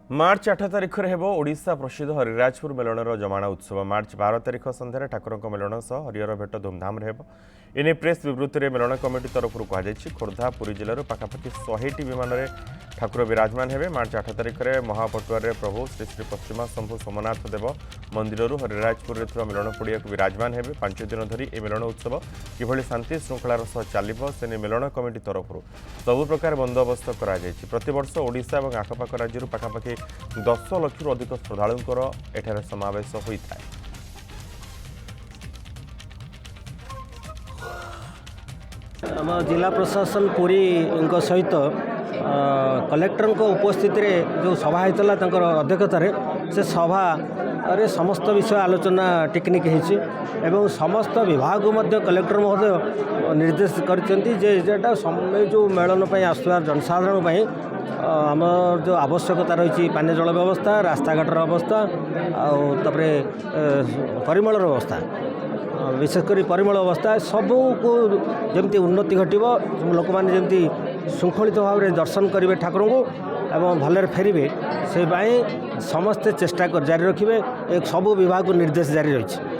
मार्च 8 तारिख में हेबो ओडिशा प्रसिद्ध हरिराजपुर मेलणर जमाणा उत्सव। मार्च 12 तारिख संध्यार ठाकुर मेलन सह हरिहर भेट धूमधाम एने प्रेस विवृत्ति में मेलन कमिटी तरफ कहुई खोर्धा पुरी जिलूर पाखापाखि 100टी विमान में ठाकुर विराजमान हेबे। मार्च 8 तारिख में महापटुआर प्रभु श्री श्री पश्चिमा शंभु सोमनाथ देव मंदिर हरिराजपुर में मेलन पड़िया विराजमान हेबे। 5 दिन धरी ए मेलन उत्सव किभली शांति श्रृंखलार सह चलिबो सेने मेलन कमिटी तरफ सबु प्रकार बंदोबस्त करा जायछि। प्रतिवर्ष ओडिशा और आखपाख राज्य पाखापाखि 10 लाख अधिक श्रद्धालुंकर एठारे समावेश होता है। आम जिला प्रशासन पुरी सहित कलेक्टर उपस्थित जो सभा होता अध्यक्षतार से सभा रे समस्त विषय आलोचना टेक्निक एवं समस्त विभाग कलेक्टर महोदय निर्देश करटा जो मेलन आसुआ जनसाधारण आम जो आवश्यकता रही पानी जल व्यवस्था रास्ताघाटर अवस्था आउे परिमल व्यवस्था विशेषकर परिमल अवस्था सबू को जमती उन्नति घटव लोक मैंने जमती श्रृंखलित भाव में दर्शन करेंगे ठाकुर को एवं भलरे फेरबे से समस्ते चेष्टा कर जारी रखिए। एक सबू विभाग को निर्देश जारी रही।